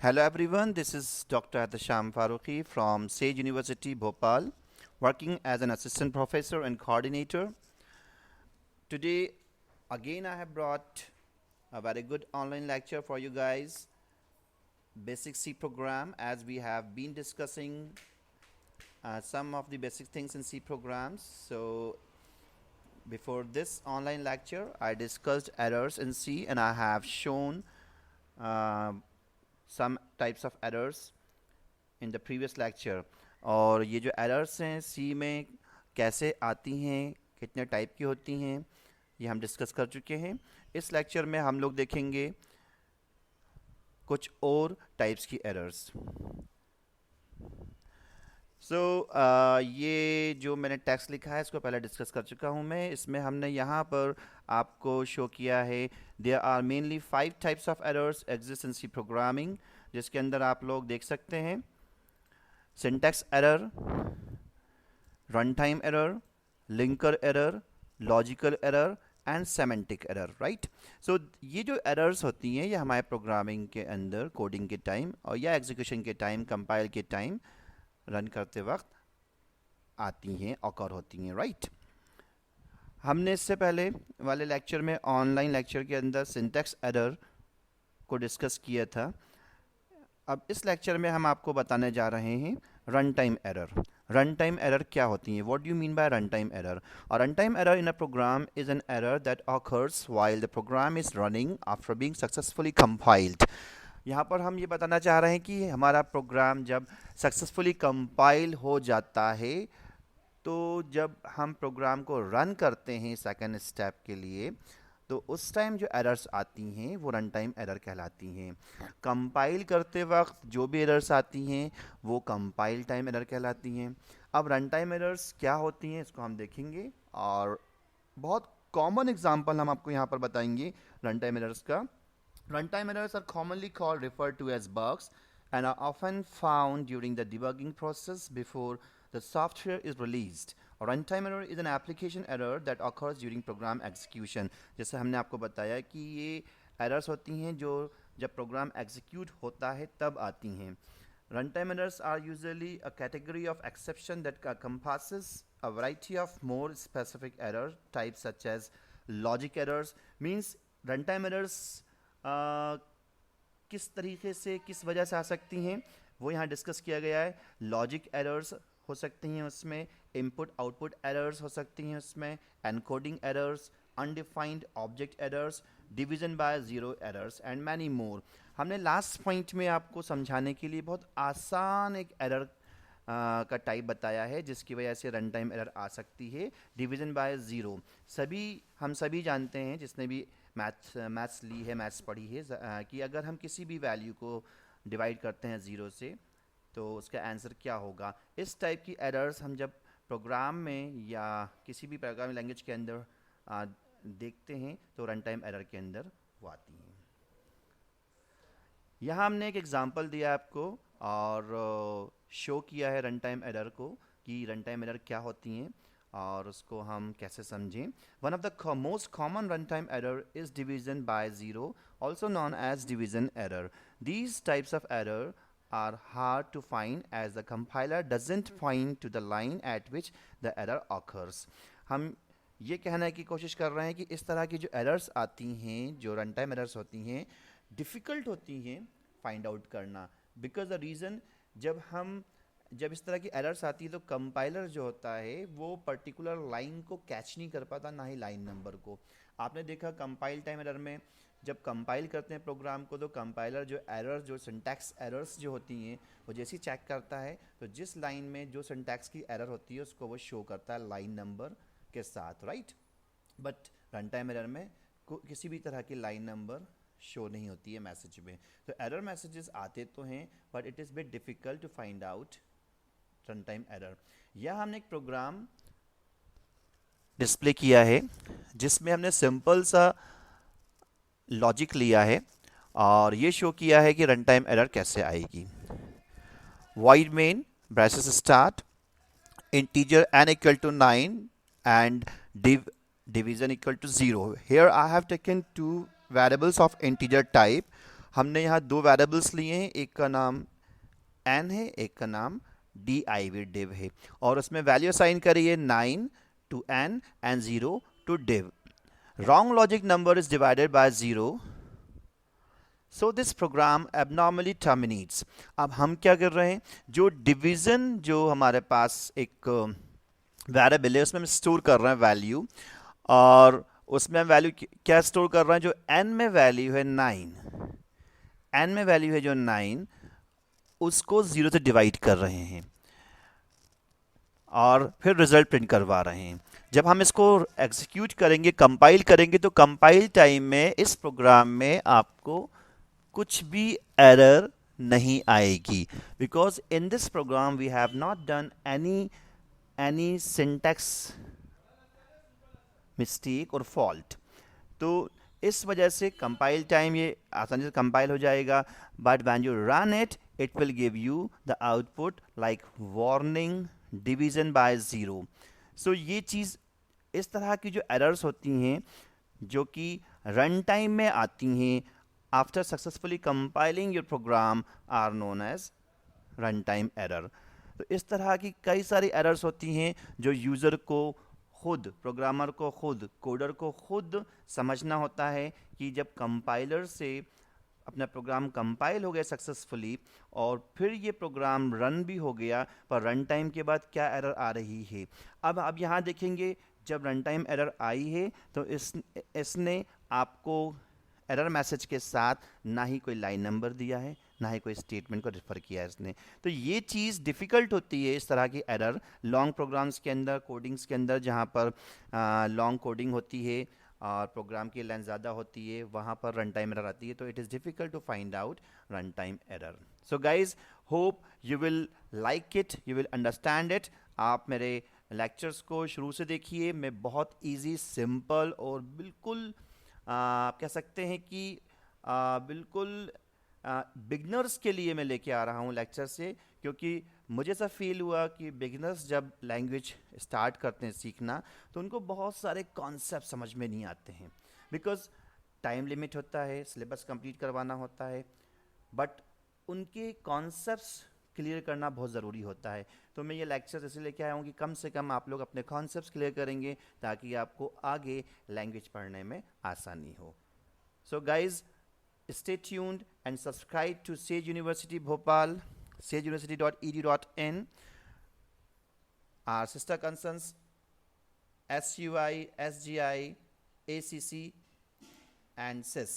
Hello everyone, this is Dr. Atasham Farooqi from Sage University, Bhopal, working as an assistant professor and coordinator. Today, again, I have brought a very good online lecture for you guys, Basic C program, as we have been discussing some of the basic things in C programs. So, before this online lecture, I discussed errors in C and I have shown uh, some types of errors in the previous lecture. और ये जो errors हैं सी में कैसे आती हैं, कितने type की होती हैं, ये हम डिस्कस कर चुके हैं. इस लेक्चर में हम लोग देखेंगे कुछ और टाइप्स की एरर्स. ये जो मैंने टेक्स्ट लिखा है इसको पहले डिस्कस कर चुका हूँ मैं. इसमें हमने यहाँ पर आपको शो किया है there are mainly 5 types of errors exist in C programming, जिसके अंदर आप लोग देख सकते हैं syntax error, runtime error, linker error, logical error and semantic error, right? So ये जो errors होती हैं ये हमारे प्रोग्रामिंग के अंदर कोडिंग के टाइम और या एग्जीक्यूशन के टाइम, कंपाइल के टाइम, रन करते वक्त आती हैं, ऑकर होती हैं, राइट? हमने इससे पहले वाले लेक्चर में ऑनलाइन लेक्चर के अंदर सिंटैक्स एरर को डिस्कस किया था. अब इस लेक्चर में हम आपको बताने जा रहे हैं run time error. Run time error क्या होती हैं? What do you mean by run time error? और run time error in a program is an error that occurs while the program is running after being successfully compiled. यहाँ पर हम ये बताना चाह रहे हैं कि हमारा प्रोग्राम जब सक्सेसफुली कंपाइल हो जाता है तो जब हम प्रोग्राम को रन करते हैं सेकेंड स्टेप के लिए तो उस टाइम जो एरर्स आती हैं वो रन टाइम एरर कहलाती हैं. कंपाइल करते वक्त जो भी एरर्स आती हैं वो कंपाइल टाइम एरर कहलाती हैं. अब रन टाइम एरर्स क्या होती हैं इसको हम देखेंगे और बहुत कॉमन एग्जांपल हम आपको यहाँ पर बताएंगे रन टाइम एरर्स का. Run time errors are commonly called referred to as bugs and are often found during the debugging process before the software is released. और runtime error is an application error that occurs during program execution. जैसे हमने आपको बताया कि ये errors होती हैं जो जब program execute होता है तब आती हैं. Runtime errors are usually a category of exception that encompasses a variety of more specific error types such as logic errors. Means runtime errors किस तरीके से किस वजह से आ सकती हैं वो यहाँ डिस्कस किया गया है. लॉजिक एरर्स हो सकती हैं, उसमें इनपुट आउटपुट एरर्स हो सकती हैं, उसमें encoding errors, undefined object errors, division by zero errors and many more. हमने लास्ट पॉइंट में आपको समझाने के लिए बहुत आसान एक एरर का टाइप बताया है जिसकी वजह से रन टाइम एरर आ सकती है, डिवीजन बाय ज़ीरो. हम सभी जानते हैं जिसने भी मैथ्स ली है, मैथ्स पढ़ी है कि अगर हम किसी भी वैल्यू को डिवाइड करते हैं ज़ीरो से तो उसका आंसर क्या होगा. इस टाइप की एरर्स हम जब प्रोग्राम में या किसी भी प्रोग्रामिंग लैंग्वेज के अंदर देखते हैं तो रन टाइम एरर के अंदर वो आती हैं. यहाँ हमने एक एग्जांपल दिया आपको और शो किया है रन टाइम एरर को कि रन टाइम एरर क्या होती हैं और उसको हम कैसे समझें. One of the most common run time error is division by zero, also known as division error. These types of error are hard to find as the compiler doesn't point to the line at which the error occurs. हम ये कहने की कोशिश कर रहे हैं कि इस तरह की जो एरर्स आती हैं, जो रन टाइम एरर्स होती हैं, डिफ़िकल्ट होती हैं फाइंड आउट करना. बिकॉज द रीज़न जब इस तरह की एरर्स आती है तो कंपाइलर जो होता है वो पर्टिकुलर लाइन को कैच नहीं कर पाता, ना ही लाइन नंबर को. आपने देखा कंपाइल टाइम एरर में जब कंपाइल करते हैं प्रोग्राम को तो कंपाइलर जो एरर जो सिंटैक्स एरर्स जो होती हैं वो जैसे ही चेक करता है तो जिस लाइन में जो सिंटैक्स की एरर होती है उसको वो शो करता है लाइन नंबर के साथ, right? But run time error में किसी भी तरह की लाइन नंबर शो नहीं होती है मैसेज में. तो एरर मैसेजेस आते तो हैं but it is bit difficult to find out run time error. यह हमने एक प्रोग्राम डिस्प्ले किया है जिसमें हमने सिंपल सा लॉजिक लिया है और ये शो किया है कि रन टाइम एरर कैसे आएगी. void main braces start integer n equal to 9 and division equal to 0. Here I have taken two variables of integer type. हमने यहाँ दो वेरिएबल्स लिए हैं, एक का नाम n है, एक का नाम div है, और उसमें वैल्यू असाइन करिए 9 to n and 0 to div. Wrong logic number is divided by 0, so this program abnormally terminates. अब हम क्या कर रहे हैं, जो डिवीजन जो हमारे पास एक वेरिएबल है उसमें हम स्टोर कर रहे हैं वैल्यू, और उसमें हम वैल्यू क्या स्टोर कर रहे हैं, जो n में वैल्यू है 9, n में वैल्यू है जो 9, उसको 0 से डिवाइड कर रहे हैं और फिर रिजल्ट प्रिंट करवा रहे हैं. जब हम इसको एग्जीक्यूट करेंगे, कंपाइल करेंगे, तो कंपाइल टाइम में इस प्रोग्राम में आपको कुछ भी एरर नहीं आएगी, because in this program we have not done any syntax mistake और फॉल्ट. तो इस वजह से कंपाइल टाइम ये आसानी से कंपाइल हो जाएगा, but when you run it it will give you the output like warning division bye 0. सो ये चीज़, इस तरह की जो एरर्स होती हैं जो कि रन टाइम में आती हैं after successfully compiling your program, are known as run time error. तो इस तरह की कई सारी एरर्स होती हैं जो यूज़र को खुद, प्रोग्रामर को खुद, कोडर को खुद समझना होता है कि जब कंपाइलर से अपना प्रोग्राम कंपाइल हो गया सक्सेसफुली और फिर ये प्रोग्राम रन भी हो गया, पर रन टाइम के बाद क्या एरर आ रही है. अब आप यहाँ देखेंगे, जब रन टाइम एरर आई है तो इसने आपको एरर मैसेज के साथ ना ही कोई लाइन नंबर दिया है, ना ही कोई स्टेटमेंट को रेफर किया है इसने. तो ये चीज़ डिफ़िकल्ट होती है, इस तरह की एरर लॉन्ग प्रोग्राम्स के अंदर, कोडिंग्स के अंदर, जहाँ पर लॉन्ग कोडिंग होती है और प्रोग्राम की लेंथ ज़्यादा होती है, वहाँ पर रन टाइम एरर आती है. तो it is difficult to find out run time error. So guys, hope you will like it, you will understand it. आप मेरे लेक्चर्स को शुरू से देखिए, मैं बहुत इजी, सिंपल और बिल्कुल आप कह सकते हैं कि बिल्कुल बिगनर्स के लिए मैं लेके आ रहा हूँ लेक्चर से, क्योंकि मुझे ऐसा फील हुआ कि बिगनर्स जब लैंग्वेज स्टार्ट करते हैं सीखना तो उनको बहुत सारे कॉन्सेप्ट समझ में नहीं आते हैं, बिकॉज टाइम लिमिट होता है, सिलेबस कंप्लीट करवाना होता है, बट उनके कॉन्सेप्ट्स क्लियर करना बहुत ज़रूरी होता है. तो मैं ये लेक्चर इसलिए लेके आया हूँ कि कम से कम आप लोग अपने कॉन्सेप्ट्स क्लियर करेंगे ताकि आपको आगे लैंग्वेज पढ़ने में आसानी हो. So guys, stay tuned and subscribe to Sage University Bhopal, sageuniversity.edu.in, our sister concerns SUI, SGI, ACC and SIS.